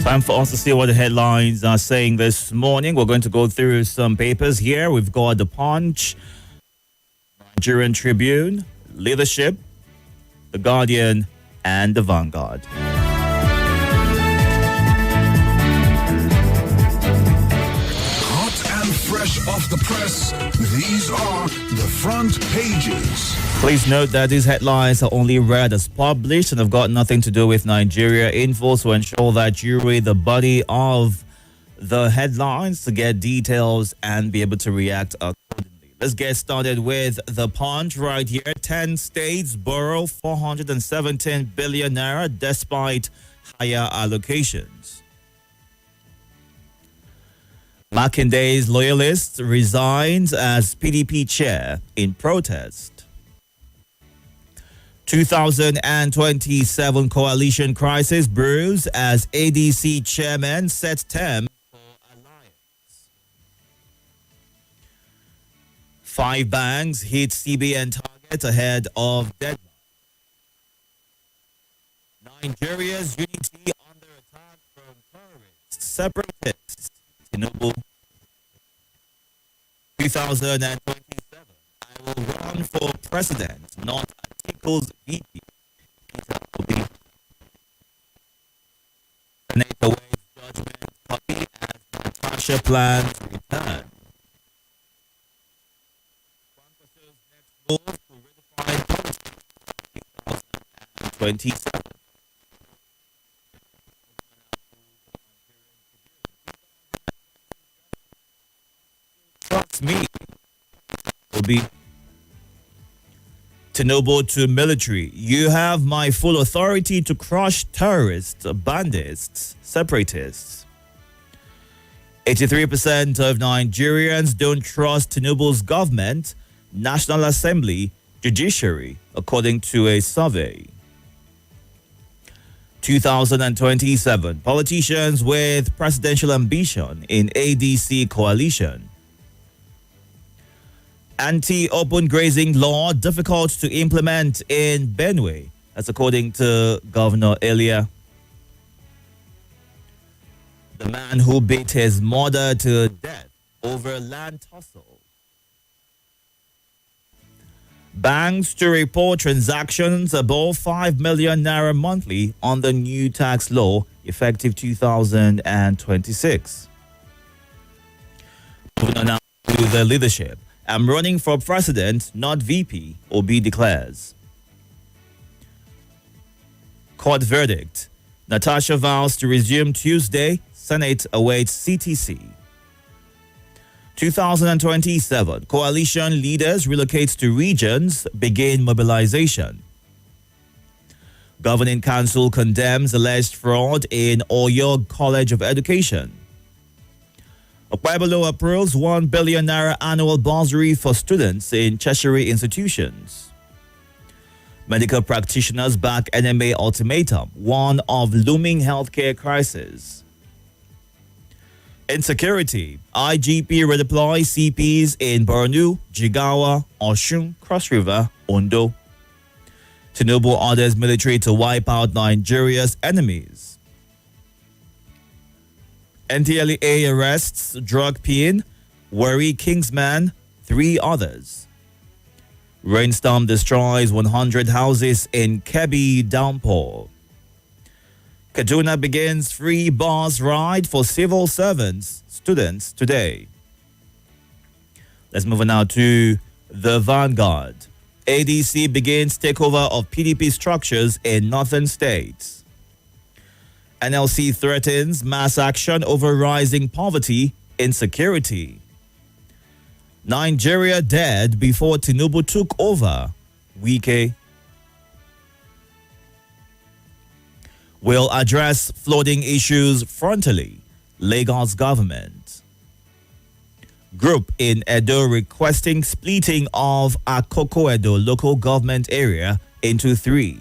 Time for us to see what the headlines are saying this morning. We're going to go through some papers here. We've got The Punch, Nigerian Tribune, Leadership, The Guardian, and The Vanguard. Fresh off the press, these are the front pages. Please note that these headlines are only read as published and have got nothing to do with Nigeria Info, so ensure that you read the body of the headlines to get details and be able to react accordingly. Let's get started with The Punch right here. 10 states borrow 417 billion naira despite higher allocations. Makinde's loyalist resigns as PDP chair in protest. 2027 coalition crisis brews as ADC chairman sets term for alliance. 5 banks hit CBN target ahead of deadline. Nigeria's unity under attack from terrorists, separatists. Itodo, 2027. I will run for president, not Atiku's VP. Peter Obi. Senate awaits judgment copy as Natasha plans return. Franco's next move to redefine politics, 2027. Me will be Itodo to military. You have my full authority to crush terrorists, bandits, separatists. 83% of Nigerians don't trust Tinubu's government, National Assembly, judiciary, according to a survey. 2027 politicians with presidential ambition in ADC coalition. Anti-open grazing law difficult to implement in Benue. That's according to Governor Elia. The man who beat his mother to death over land tussle. Banks to report transactions above 5 million naira monthly on the new tax law effective 2026. Moving on now to the leadership. I'm running for president, not VP, Obi declares. Court verdict. Natasha vows to resume Tuesday. Senate awaits CTC. 2027. Coalition leaders relocate to regions, begin mobilization. Governing Council condemns alleged fraud in Oyo College of Education. Okpebolo approves 1 billion naira annual bursary for students in tertiary institutions. Medical practitioners back NMA ultimatum, one of looming healthcare crisis. Insecurity, IGP redeploy CPs in Borno, Jigawa, Osun, Cross River, Ondo. Tinubu orders military to wipe out Nigeria's enemies. NTLEA arrests drug pin, Warri Kingsman, 3 others. Rainstorm destroys 100 houses in Kebbi downpour. Kaduna begins free bus ride for civil servants, students today. Let's move on now to the Vanguard. ADC begins takeover of PDP structures in northern states. NLC threatens mass action over rising poverty, insecurity. Nigeria dead before Tinubu took over. Wike will address flooding issues frontally. Lagos government. Group in Edo requesting splitting of Akoko Edo local government area into 3.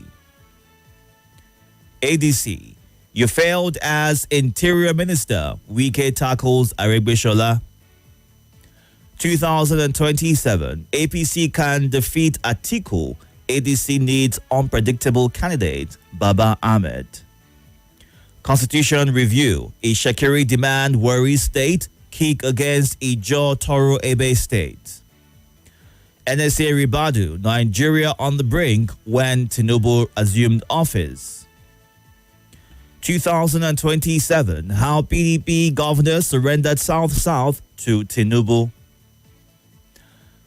ADC. You failed as Interior Minister. Wike tackles Aregbesola. 2027. APC can defeat Atiku ADC needs unpredictable candidate, Baba Ahmed. Constitution review. Ishakiri demand worries state. Kick against Ijo Toro Ebe state. NSA Ribadu. Nigeria on the brink when Tinubu assumed office. 2027. How PDP governors surrendered South-South to Tinubu.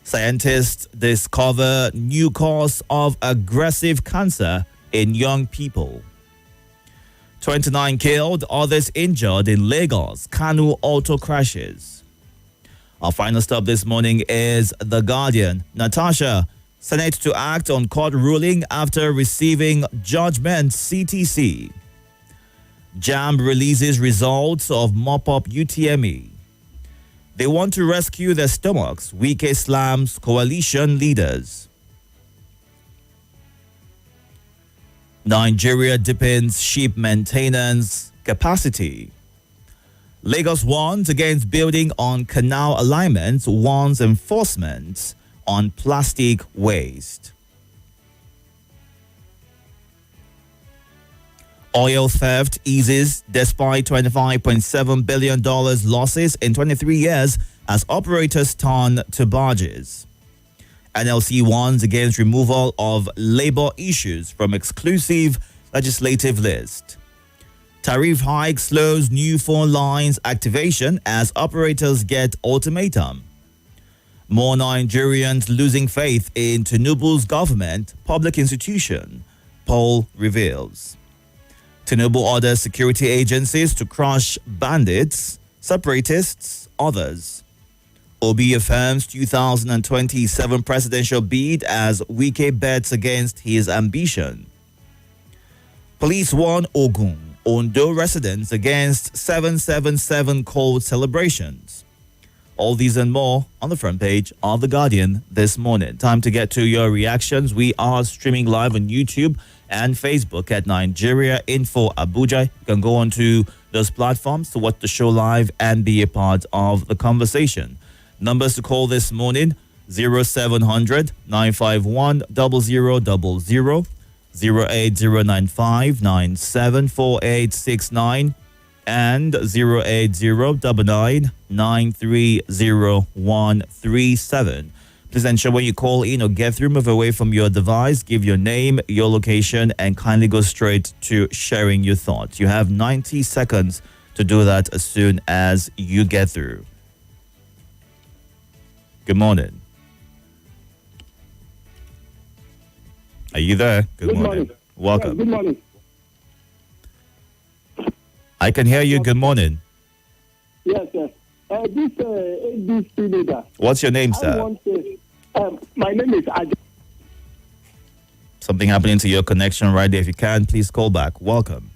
Scientists discover new cause of aggressive cancer in young people. 29 killed, others injured in Lagos, Kanu auto crashes. Our final stop this morning is The Guardian. Natasha, Senate to act on court ruling after receiving judgment CTC. JAMB releases results of mop-up UTME. They want to rescue their stomachs, Wike slams coalition leaders. Nigeria deepens ship maintenance capacity. Lagos warns against building on canal alignments, warns enforcement on plastic waste. Oil theft eases despite $25.7 billion losses in 23 years as operators turn to barges. NLC warns against removal of labor issues from exclusive legislative list. Tariff hike slows new phone lines activation as operators get ultimatum. More Nigerians losing faith in Tinubu's government, public institution, poll reveals. Tinubu orders security agencies to crush bandits, separatists, others. Obi affirms 2027 presidential bid as Wike bets against his ambition. Police warn Ogun, Ondo residents against 777 cold celebrations. All these and more on the front page of The Guardian this morning. Time to get to your reactions. We are streaming live on YouTube and Facebook at Nigeria Info Abuja. You can go onto those platforms to watch the show live and be a part of the conversation. Numbers to call this morning: 0700 951 0000, 08095 974869, and 08099 930137. Please ensure when you call in or get through, move away from your device, give your name, your location, and kindly go straight to sharing your thoughts. You have 90 seconds to do that as soon as you get through. Good morning. Are you there? Good morning. Welcome. Yeah, good morning. I can hear you. Good morning. Yes, yes. This ADC leader. What's your name, sir? My name is Aj. Something happening to your connection right there. If you can, please call back. Welcome.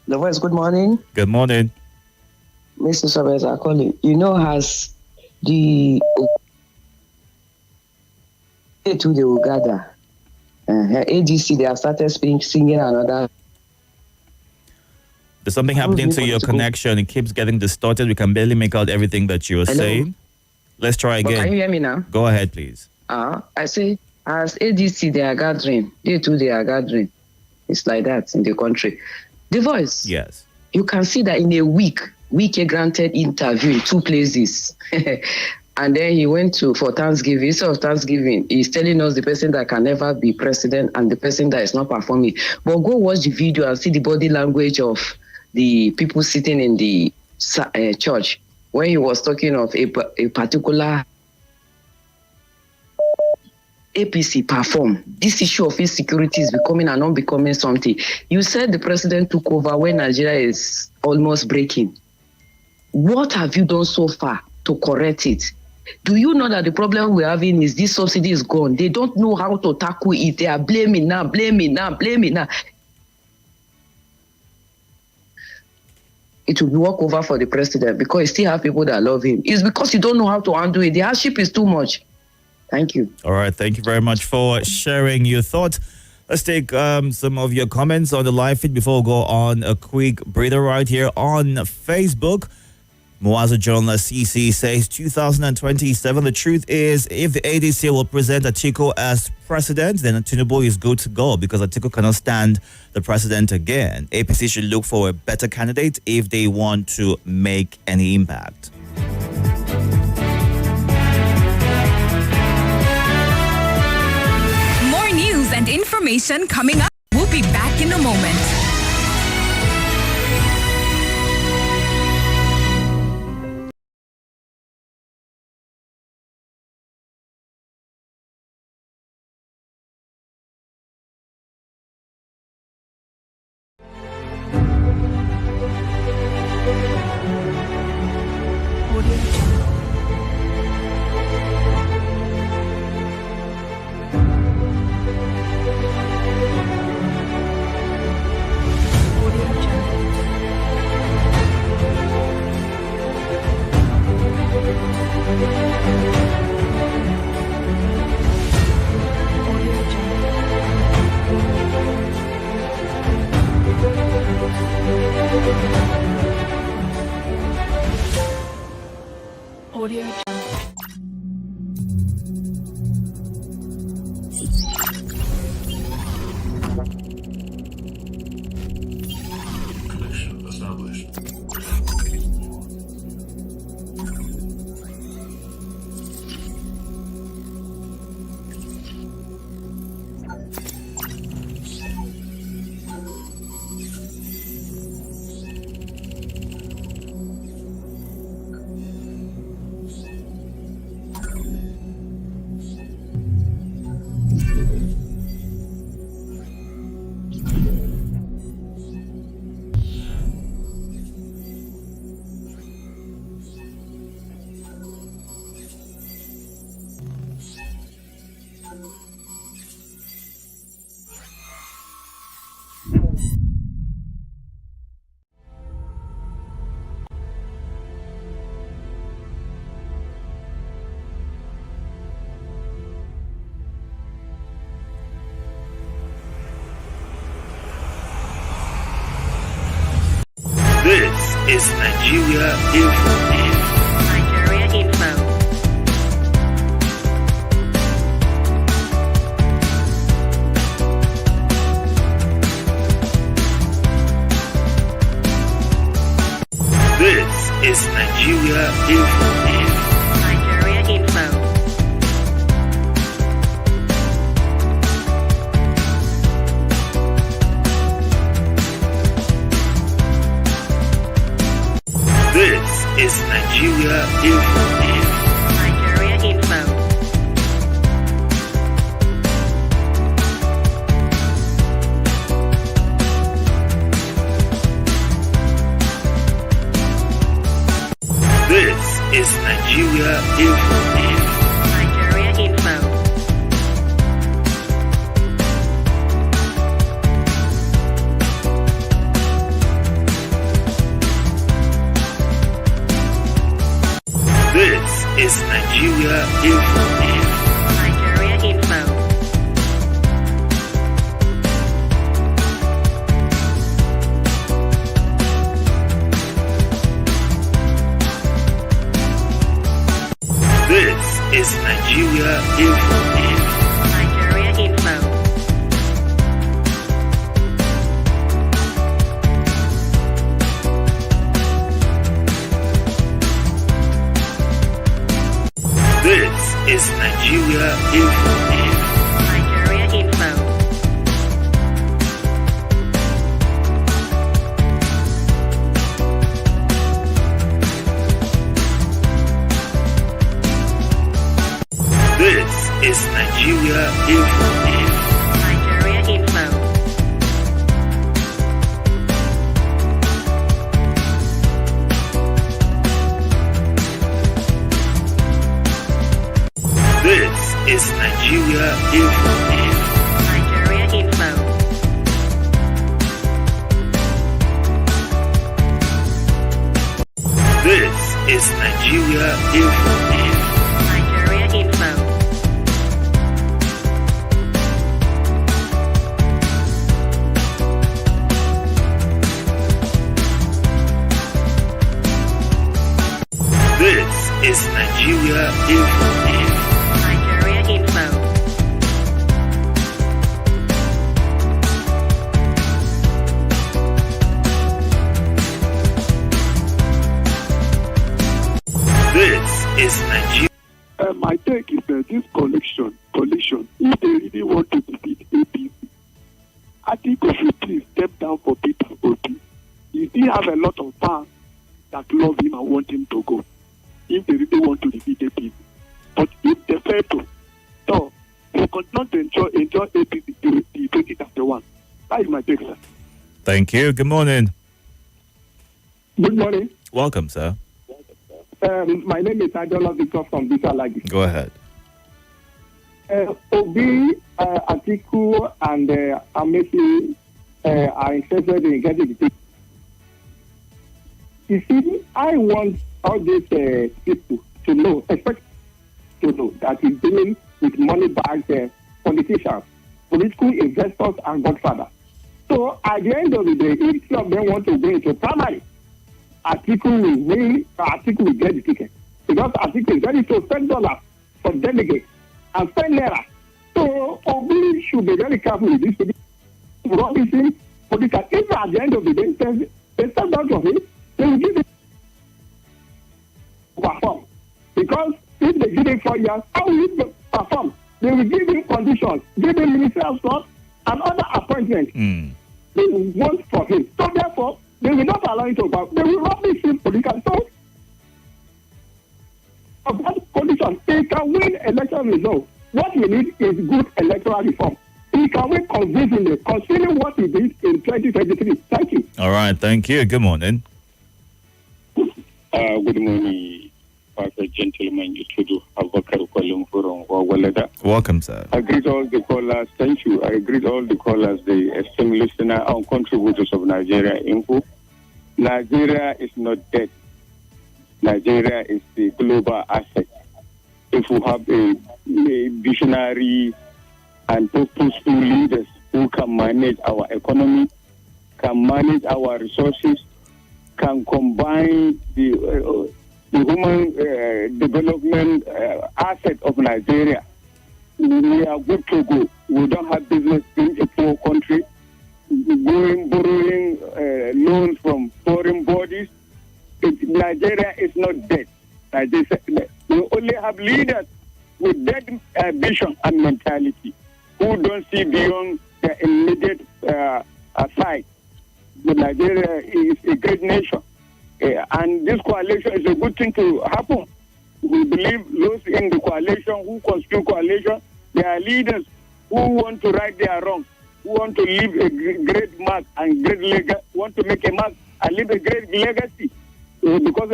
The voice, good morning. Good morning. Mr. Sabes, I call you. You know, has the Itodo they will gather. ADC, they have started singing another. There's something happening to your connection. It keeps getting distorted. We can barely make out everything that you're saying. Let's try again. But can you hear me now? Go ahead, please. I say, as ADC, they are gathering. They too, they are gathering. It's like that in the country. The voice. Yes. You can see that in a week, Wike granted interview in 2 places. And then he went for Thanksgiving. Instead of Thanksgiving, he's telling us the person that can never be president and the person that is not performing. But go watch the video and see the body language of the people sitting in the church when he was talking of a particular APC perform. This issue of insecurity is becoming and not becoming something. You said the president took over when Nigeria is almost breaking. What have you done so far to correct it? Do you know that the problem we're having is this subsidy is gone? They don't know how to tackle it. They are blaming now. It will be walk over for the president because he still have people that love him. It's because you don't know how to handle it. The hardship is too much. Thank you. All right. Thank you very much for sharing your thoughts. Let's take some of your comments on the live feed before we go on a quick breather right here on Facebook. Mwaza journalist CC says 2027. The truth is, if the ADC will present Atiku as president, then Tinubu is good to go because Atiku cannot stand the president again. APC should look for a better candidate if they want to make any impact. More news and information coming up. We'll be back in a moment. Audio Connection established. This is Nigeria Info. Nigeria Info. This is Nigeria Info. Nigeria Info. This is Nigeria Info. Nigeria Info. This is Nigeria Info. Nigeria Info. he has a lot of fans that love him and want him to go if they really want to defeat the people. But if they fail to, so they could not enjoy APC to the 2031. That is my take, sir. Thank you. Good morning. Good morning. Welcome, sir. My name is Itodo Victor from Visa Lagi. Go ahead. Obi, Atiku, and Amesi are interested in getting the ticket. You see, I want all these people to know, especially to know that he's dealing with money-bagged politicians, political investors, and godfathers. So at the end of the day, if some of them want to go into primary, Atiku will win, Atiku will get the ticket. Because Atiku is ready to spend dollars for delegates and spend naira. So Obi should be very careful with this. Robinson, because if at the end of the day, they step out of it, they will give it perform. Because if they give him 4 years, how will he perform? They will give him conditions, give him ministerial slots and other appointments. They will want for him. So therefore, they will not allow him to go. They will not be seen political. So of that condition, he can win election results. What we need is good electoral reform. He can win convincingly, considering what he did in 2023. Thank you. All right. Thank you. Good morning. Good morning, Pastor Gentleman Itodo. Welcome, sir. I greet all the callers. Thank you. I greet all the callers, the esteemed listener and contributors of Nigeria Info. Nigeria is not dead. Nigeria is the global asset. If we have a visionary and purposeful leaders who can manage our economy, can manage our resources, can combine the human development asset of Nigeria, we are good to go. We don't have business in a poor country, borrowing loans from foreign bodies. Nigeria is not dead. We only have leaders with dead vision and mentality who don't see beyond their immediate side. But Nigeria is a great nation, and this coalition is a good thing to happen. We believe those in the coalition who constitute coalition, they are leaders who want to right their wrongs, who want to leave a great mark and great legacy, want to make a mark and leave a great legacy, because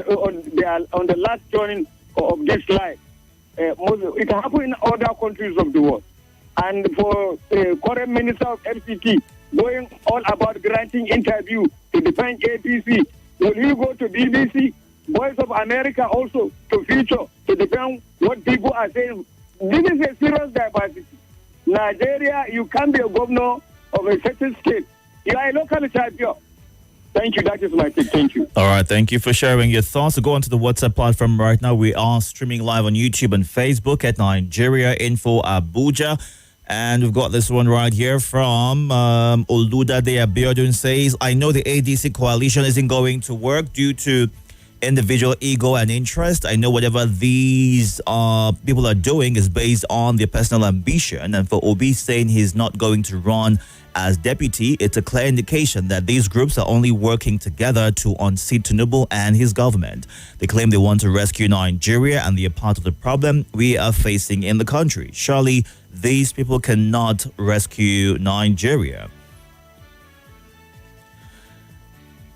they are on the last journey of this life. It can happen in other countries of the world. And for current minister of FCT going all about granting interview to defend APC, will he go to BBC, Voice of America also to feature to defend what people are saying? This is a serious diversity. Nigeria, you can't be a governor of a certain state. You are a local champion. Thank you. That is my take. Thank you. All right. Thank you for sharing your thoughts. So go onto the WhatsApp platform right now. We are streaming live on YouTube and Facebook at Nigeria Info Abuja. And we've got this one right here from Oluda de Abiodun says, I know the ADC coalition isn't going to work due to individual ego and interest. I know whatever these people are doing is based on their personal ambition. And for Obi saying he's not going to run as deputy, it's a clear indication that these groups are only working together to unseat Tinubu and his government. They claim they want to rescue Nigeria and they are part of the problem we are facing in the country. Surely these people cannot rescue Nigeria.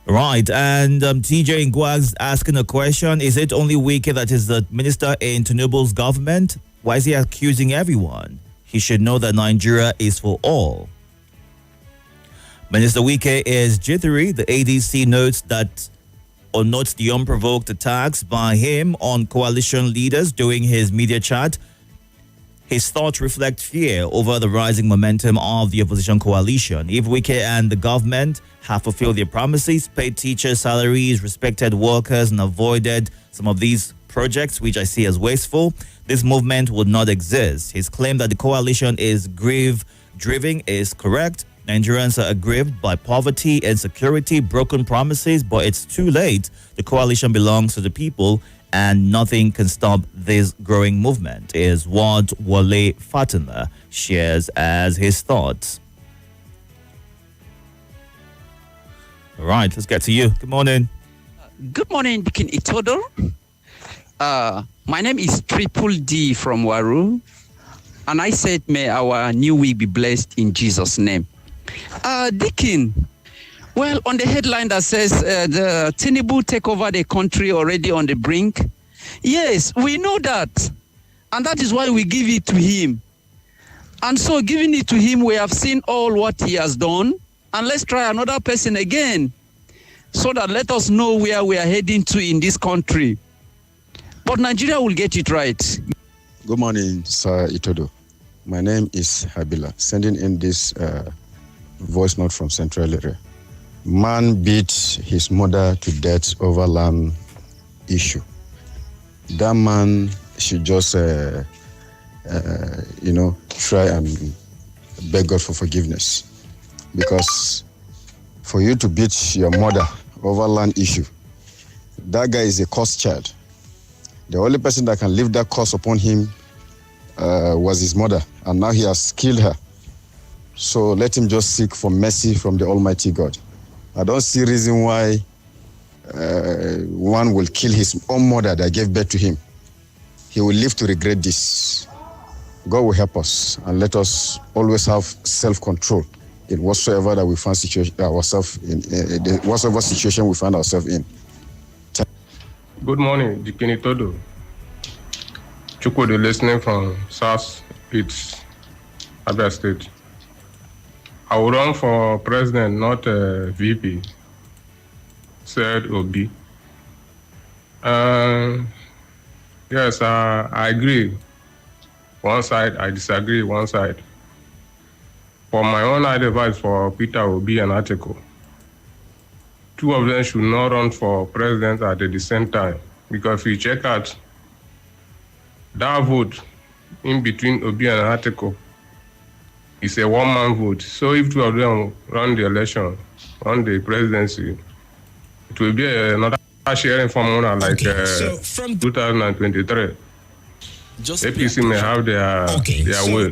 Right, and TJ Ngwag's asking a question. Is it only Wike that is the minister in Tinubu's government? Why is he accusing everyone? He should know that Nigeria is for all. Minister Wike is jittery. The ADC notes the unprovoked attacks by him on coalition leaders during his media chat. His thoughts reflect fear over the rising momentum of the opposition coalition. If Wike and the government have fulfilled their promises, paid teachers' salaries, respected workers, and avoided some of these projects, which I see as wasteful, this movement would not exist. His claim that the coalition is grief-driven is correct. Nigerians are aggrieved by poverty, insecurity, broken promises, but it's too late. The coalition belongs to the people, and nothing can stop this growing movement, is what Wale Fatima shares as his thoughts. All right, let's get to you. Good morning. Good morning, Deacon Itodo. My name is Triple D from Waru, and I said, may our new week be blessed in Jesus' name. Deacon, well, on the headline that says the Tinubu take over the country already on the brink, yes, we know that, and that is why we give it to him. And so giving it to him, we have seen all what he has done, and let's try another person again, so that let us know where we are heading to in this country. But Nigeria will get it right. Good morning, Sir Itodo. My name is Habila, sending in this voice note from Central Area. Man beat his mother to death over land issue. That man should just, try and beg God for forgiveness. Because for you to beat your mother over land issue, that guy is a cursed child. The only person that can lift that curse upon him was his mother, and now he has killed her. So let him just seek for mercy from the Almighty God. I don't see reason why one will kill his own mother that gave birth to him. He will live to regret this. God will help us, and let us always have self-control in whatsoever that we find ourselves in, whatsoever situation we find ourselves in. Good morning, Deacon Itodo. Chukwudi listening from South East Abia State. I will run for president, not VP, said Obi. Yes, I agree. One side, I disagree, one side. For my own advice for Peter Obi and Atiku, two of them should not run for president at the same time. Because if you check out that vote in between Obi and Atiku, it's a one-man vote. So if two of them run the election, run the presidency, it will be another sharing formula like 2023. APC may have their will.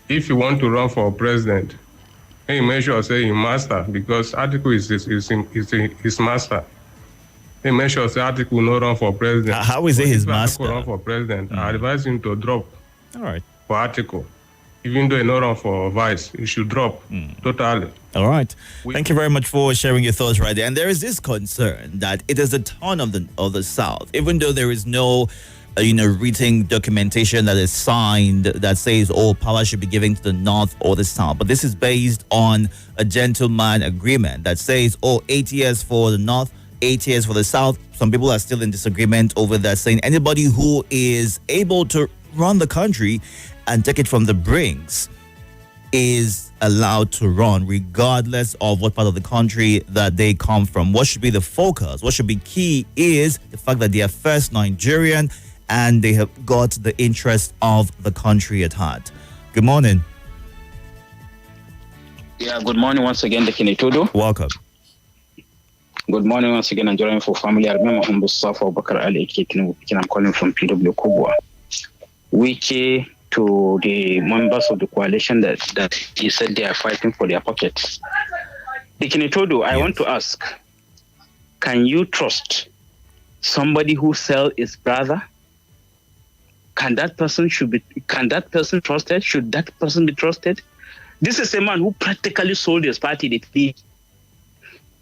If you want to run for president, he make sure say he master, because Atiku is his master. He make sure say Atiku will not run for president. How is it his master? Atiku run for president. I advise him to drop. All right. For Atiku. Even though he not run for vice, he should drop totally. All right. Thank you very much for sharing your thoughts right there. And there is this concern that it is a ton of the South, even though there is no written documentation that is signed that says all power should be given to the North or the South. But this is based on a gentleman agreement that says, 8 years for the North, 8 years for the South. Some people are still in disagreement over that, saying anybody who is able to run the country and take it from the brinks is allowed to run, regardless of what part of the country that they come from. What should be the focus? What should be key is the fact that they are first Nigerian and they have got the interest of the country at heart. Good morning. Yeah, good morning once again, Deacon Itodo. Welcome. Good morning once again, Nigerian for family. I remember Humble Safa Bakar Ali. I'm calling from PW Kubwa. Which to the members of the coalition that he said they are fighting for their pockets. Deacon Itodo, I want to ask, can you trust somebody who sells his brother? Can that person trusted? Should that person be trusted? This is a man who practically sold his party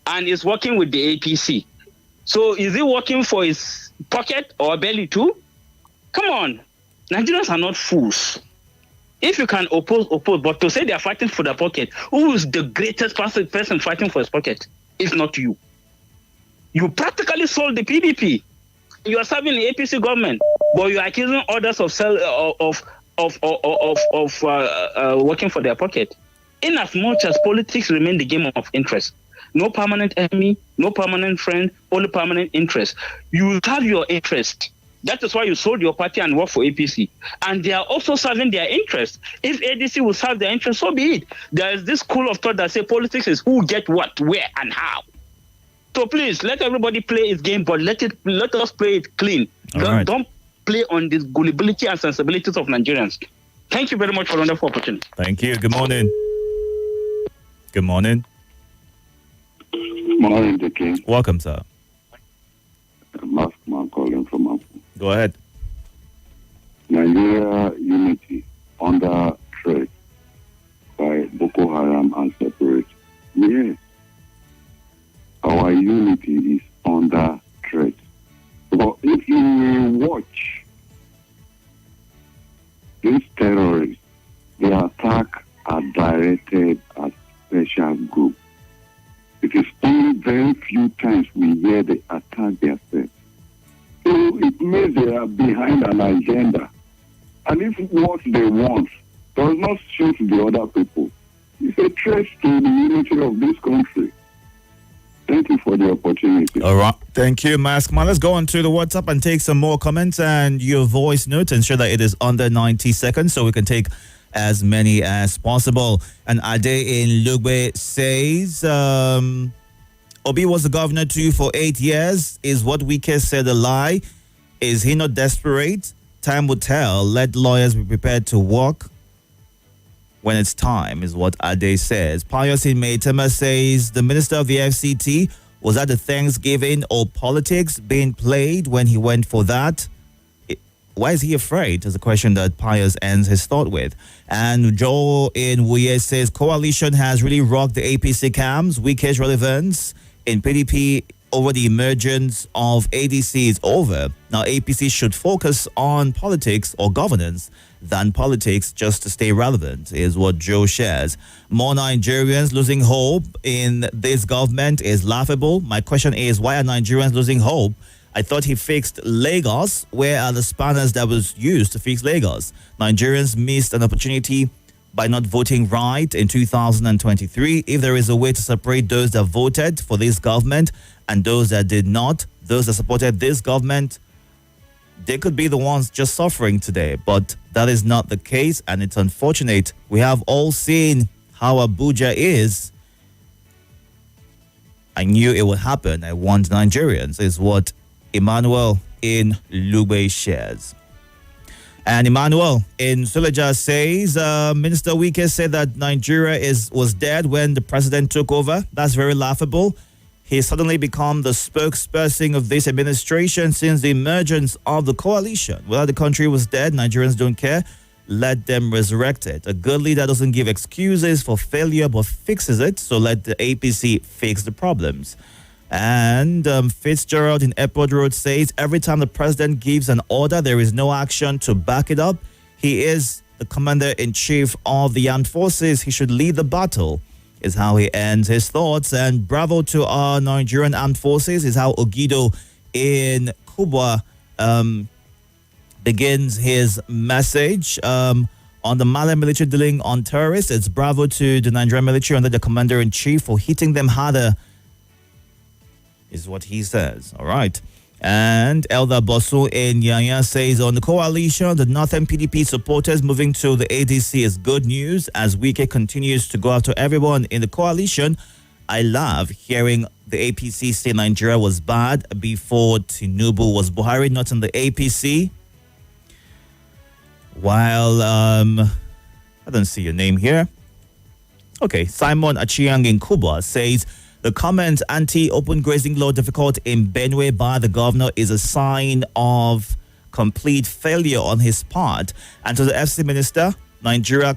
and is working with the APC. So is he working for his pocket or belly too? Come on. Nigerians are not fools. If you can oppose, but to say they are fighting for their pocket, who is the greatest person fighting for his pocket, if not you? You practically sold the PDP. You are serving the APC government, but you are accusing others of working for their pocket. In as much as politics remain the game of interest, no permanent enemy, no permanent friend, only permanent interest. You have your interest. That is why you sold your party and work for APC. And they are also serving their interest. If ADC will serve their interest, so be it. There is this school of thought that say politics is who get what, where, and how. So please, let everybody play its game, but let us play it clean. Don't play on the gullibility and sensibilities of Nigerians. Thank you very much for the wonderful opportunity. Thank you. Good morning. Good morning. Morning, the king. Welcome, sir. Maskman calling from Apu. Go ahead. Nigeria unity under threat by Boko Haram and separate. Yes, our unity is under threat. But if you will watch these terrorists, their attack are directed at special group. It is only very few times we hear they attack themselves. So it means they are behind an agenda. And if what they want does not suit the other people, it's a threat to the unity of this country. Thank you for the opportunity. All right. Thank you, Maskman. Let's go on to the WhatsApp and take some more comments and your voice note. Ensure that it is under 90 seconds so we can take as many as possible. And Ade in Lugbe says, Obi was the governor too for 8 years. Is what Wike said a lie? Is he not desperate? Time will tell. Let lawyers be prepared to work when it's time, is what Ade says. Pius in Maitama says, the minister of the FCT was at the Thanksgiving or politics being played when he went for that? Why is he afraid? Is the question that Pius ends his thought with. And Joe in Wuye says, coalition has really rocked the APC camps. Wike's relevance in PDP over the emergence of ADC is over. Now, APC should focus on politics or governance than politics just to stay relevant, is what Joe shares. More Nigerians losing hope in this government is laughable. My question is, why are Nigerians losing hope? I thought he fixed Lagos. Where are the spanners that was used to fix Lagos? Nigerians missed an opportunity by not voting right in 2023. If there is a way to separate those that voted for this government and those that did not, those that supported this government, they could be the ones just suffering today. But that is not the case, and it's unfortunate. We have all seen how Abuja is. I knew it would happen. I want Nigerians, is what Emmanuel in Lube shares. And Emmanuel in Suleja says, Minister Wike said that Nigeria was dead when the president took over. That's very laughable. He suddenly become the spokesperson of this administration since the emergence of the coalition. Well, the country was dead. Nigerians don't care. Let them resurrect it. A good leader doesn't give excuses for failure, but fixes it. So let the APC fix the problems. And Fitzgerald in Airport Road says, every time the president gives an order, there is no action to back it up. He is the commander-in-chief of the armed forces. He should lead the battle, is how he ends his thoughts. And bravo to our Nigerian armed forces, is how Ogido in Kubwa begins his message. On the Mali military dealing on terrorists, it's bravo to the Nigerian military under the commander-in-chief for hitting them harder, is what he says. All right. And Elder Bosu in Yanya says, on the coalition, the Northern PDP supporters moving to the ADC is good news as Wike continues to go after everyone in the coalition. I love hearing the APC say Nigeria was bad before Tinubu. Was Buhari not in the APC? While, I don't see your name here. Okay, Simon Achiang in Kuba says, the comment anti-open grazing law difficult in Benue by the governor is a sign of complete failure on his part. And to the FC minister, Nigeria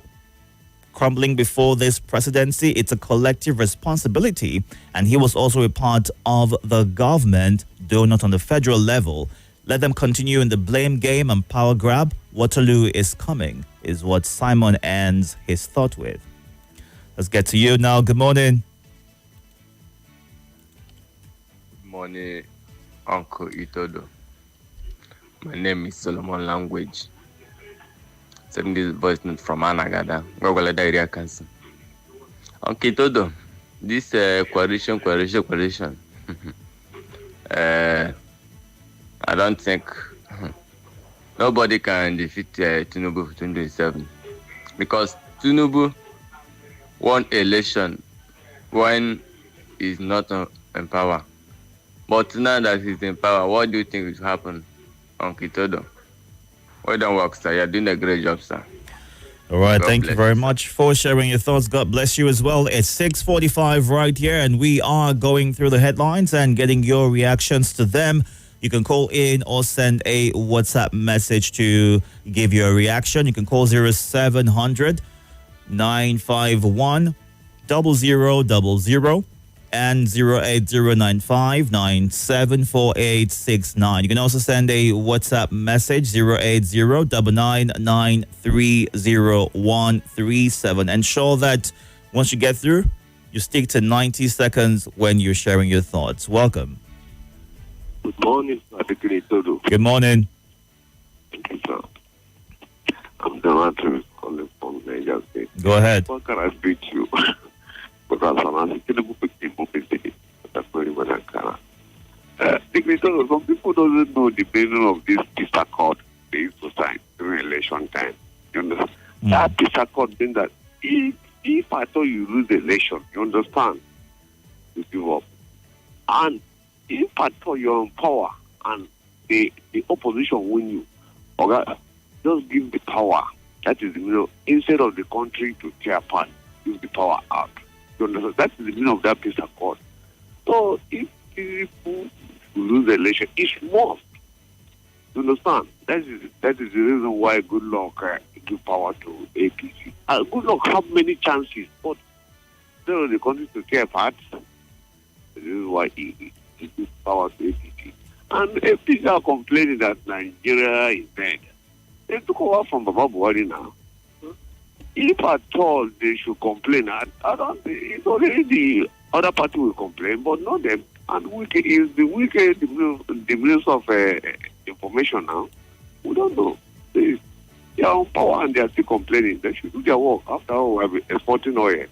crumbling before this presidency, it's a collective responsibility. And he was also a part of the government, though not on the federal level. Let them continue in the blame game and power grab. Waterloo is coming, is what Simon ends his thought with. Let's get to you now. Good morning. Morning, Uncle Itodo. My name is Solomon Language. Sending this voice note from Anagada, Gogolada area council. Uncle Itodo, this coalition. I don't think nobody can defeat Tinubu for 2027 because Tinubu won election when he's not in power. But now that he's in power, what do you think will happen, Uncle Itodo? Well done work, sir. You're doing a great job, sir. All right, God thank you bless. very much for sharing your thoughts. God bless you as well. It's 6:45 right here, and we are going through the headlines and getting your reactions to them. You can call in or send a WhatsApp message to give your reaction. You can call 0700 951 0000 and 08095974869. You can also send a WhatsApp message 08099930137. Ensure that once you get through, you stick to 90 seconds when you're sharing your thoughts. Welcome. Good morning, Itodo. Good morning. Thank you, sir. I'm the Matthews calling from Niger State. Go ahead. What can I speak to you? Because I'm asking you to that's very well. Some people don't know the meaning of this peace accord they used to sign during election time. You understand? That peace accord means that if I thought you lose the election, you understand, you give up. And if I thought you're in power and the opposition win you, okay, just give the power. That is, instead of the country to tear apart, give the power out. You understand? That is the meaning of that peace accord. So if people lose the election, it's must. You understand? That is the reason why good luck give power to APC. Good luck have many chances, but instead of the country to tear apart, this is why he gives power to APC. And if people are complaining that Nigeria is dead, they took over from Baba Buhari now. If at all they should complain, I don't think it's only the other party will complain, but not them. And Wike is the minister of information now. We don't know. They are on power and they are still complaining. They should do their work. After all, we have been exporting oil.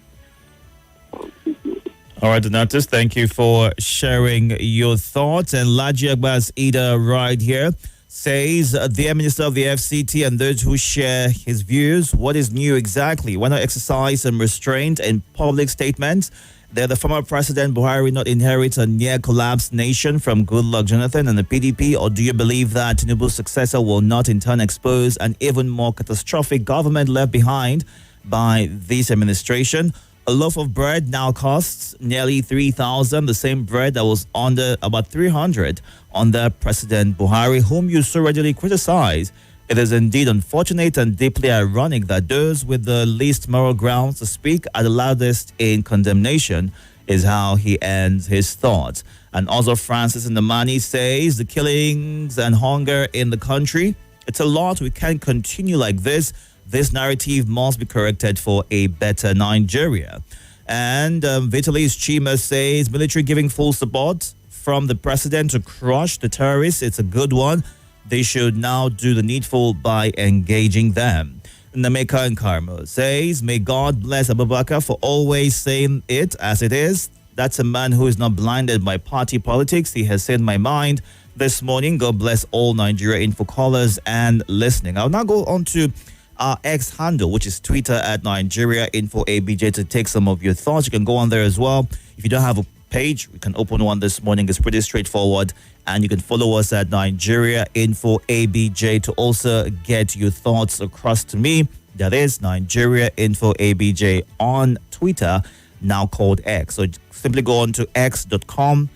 All right, Donatus, thank you for sharing your thoughts. And Laji Agbas Ida right here says, Dear Minister of the FCT and those who share his views, what is new exactly? Why not exercise some restraint in public statements? Did the former President Buhari not inherit a near-collapsed nation from Goodluck Jonathan and the PDP? Or do you believe that Tinubu's successor will not in turn expose an even more catastrophic government left behind by this administration? A loaf of bread now costs nearly 3,000, the same bread that was under about 300 under President Buhari, whom you so readily criticize. It is indeed unfortunate and deeply ironic that those with the least moral grounds to speak at the loudest in condemnation is how he ends his thoughts. And also Francis Ndamani says the killings and hunger in the country, it's a lot. We can't continue like this. This narrative must be corrected for a better Nigeria. And Vitalis Chima says military giving full support from the president to crush the terrorists. It's a good one. They should now do the needful by engaging them. Nameka and Karmo says, may God bless Abubakar for always saying it as it is. That's a man who is not blinded by party politics. He has said my mind this morning. God bless all Nigeria info callers and listening. I'll now go on to our X handle, which is Twitter at Nigeria Info ABJ, to take some of your thoughts. You can go on there as well. If you don't have a page, we can open one this morning. It's pretty straightforward. And you can follow us at Nigeria Info ABJ to also get your thoughts across to me. That is Nigeria Info ABJ on Twitter, now called X. So simply go on to x.com,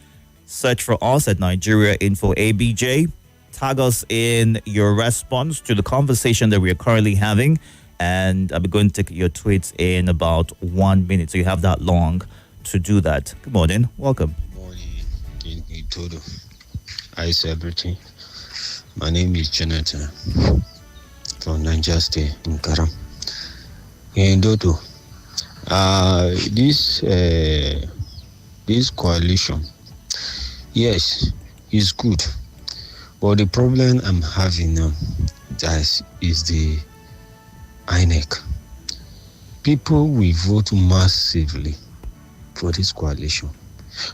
search for us at Nigeria Info ABJ. Tag us in your response to the conversation that we are currently having, and I'll be going to take your tweets in about 1 minute. So you have that long to do that. Good morning. Welcome. In Itodo. Hi, celebrity. My name is Jonathan from Niger State in Karam. In Dodo, this coalition, yes, is good. But the problem I'm having now is the INEC. People will vote massively for this coalition.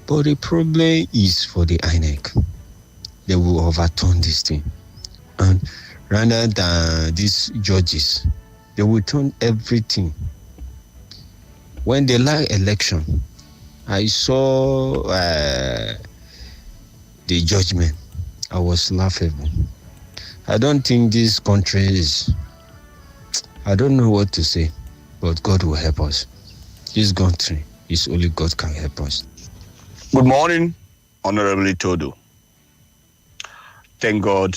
But the problem is for the INEC. They will overturn this thing. And rather than these judges, they will turn everything. When they like election, I saw the judgment. I was laughable. I don't think this country is I don't know what to say, but God will help us. This country is only God can help us. Good morning, Honorable Itodo. Thank God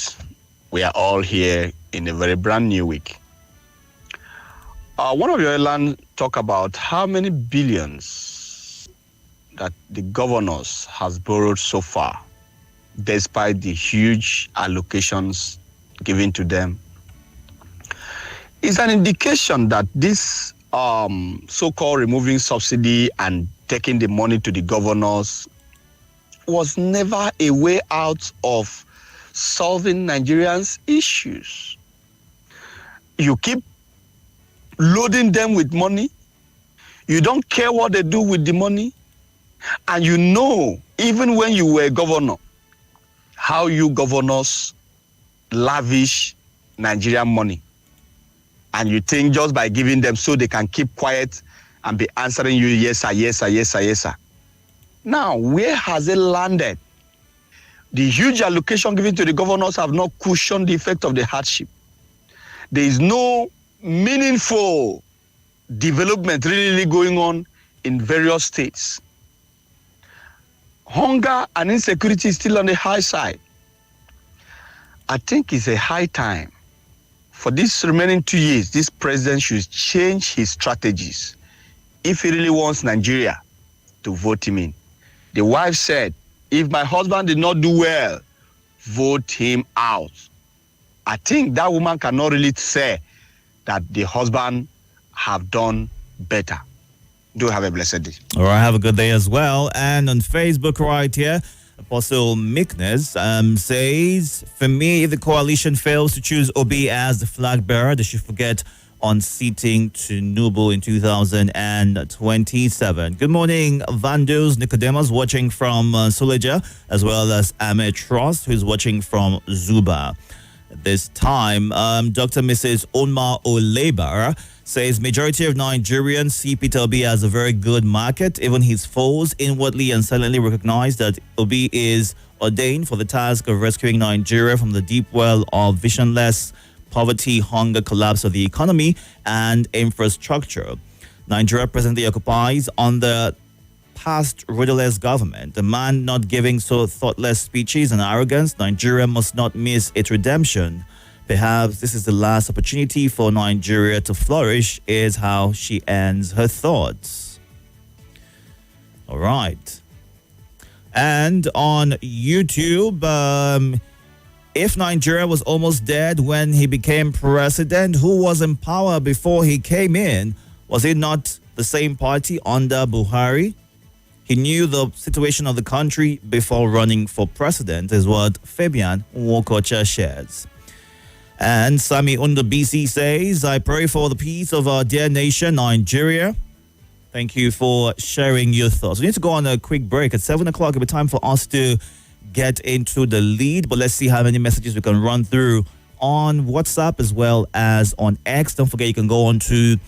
we are all here in a very brand new week. One of your airlines talk about how many billions that the governors has borrowed so far, despite the huge allocations given to them. It's an indication that this so-called removing subsidy and taking the money to the governors was never a way out of solving Nigerians' issues. You keep loading them with money. You don't care what they do with the money. And you know, even when you were governor, how you governors lavish Nigerian money. And you think just by giving them so they can keep quiet and be answering you, yes, sir, yes, sir, yes, sir, yes, sir. Now, where has it landed? The huge allocation given to the governors have not cushioned the effect of the hardship. There is no meaningful development really going on in various states. Hunger and insecurity is still on the high side. I think it's a high time for these remaining 2 years, this president should change his strategies if he really wants Nigeria to vote him in. The wife said, if my husband did not do well, vote him out. I think that woman cannot really say that the husband have done better. Do have a blessed day. All right, have a good day as well. And on Facebook right here, Apostle Meekness says, for me, if the coalition fails to choose Obi as the flag bearer, they should forget on seating Tinubu in 2027. Good morning, Vandus Nicodemus, watching from Suleja, as well as Ahmed Trust, who's watching from Zuba. This time, Dr. Mrs. Onma Olebar says majority of Nigerians see Peter Obi as a very good market. Even his foes inwardly and silently recognize that Obi is ordained for the task of rescuing Nigeria from the deep well of visionless poverty, hunger, collapse of the economy and infrastructure Nigeria presently occupies under past rudderless government. The man not giving so thoughtless speeches and arrogance, Nigeria must not miss its redemption. Perhaps this is the last opportunity for Nigeria to flourish, is how she ends her thoughts. All right. And on YouTube, if Nigeria was almost dead when he became president, who was in power before he came in? Was it not the same party under Buhari? He knew the situation of the country before running for president, is what Fabian Wokocha shares. And Sami Undo BC says, I pray for the peace of our dear nation, Nigeria. Thank you for sharing your thoughts. We need to go on a quick break. At 7 o'clock, it'll be time for us to get into the lead. But let's see how many messages we can run through on WhatsApp as well as on X. Don't forget, you can go on to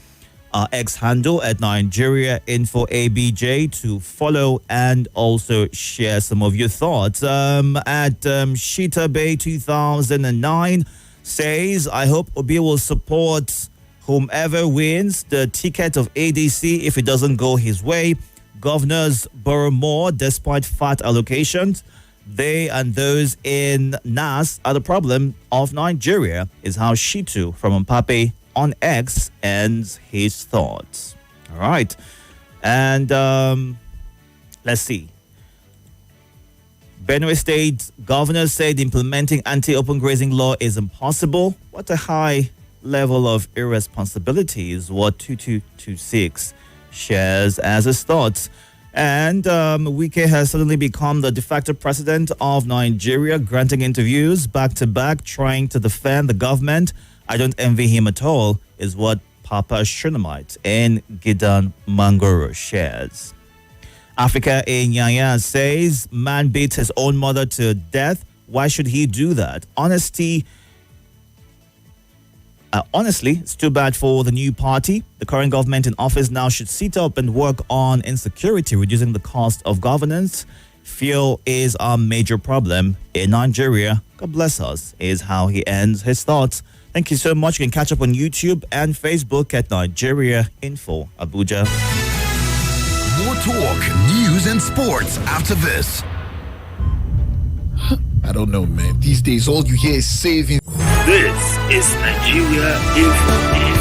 our X handle at Nigeria Info ABJ to follow and also share some of your thoughts. At Shita Bay 2009 says, I hope Obi will support whomever wins the ticket of ADC if it doesn't go his way. Governors borrow more despite fat allocations. They and those in NAS are the problem of Nigeria, is how Shitu from Mpape on X ends his thoughts. All right. And let's see. Benue State governor said implementing anti-open grazing law is impossible. What a high level of irresponsibility is what 2226 shares as his thoughts. And Wike has suddenly become the de facto president of Nigeria, granting interviews back-to-back, trying to defend the government. I don't envy him at all, is what Papa Shunammite in Gidan Mangoro shares. Africa in Yaya says, man beats his own mother to death. Why should he do that? Honestly, it's too bad for the new party. The current government in office now should sit up and work on insecurity, reducing the cost of governance. Fuel is a major problem in Nigeria. God bless us, is how he ends his thoughts. Thank you so much. You can catch up on YouTube and Facebook at Nigeria Info Abuja. More talk, news, and sports after this. I don't know, man. These days, all you hear is saving. This is Nigeria Info.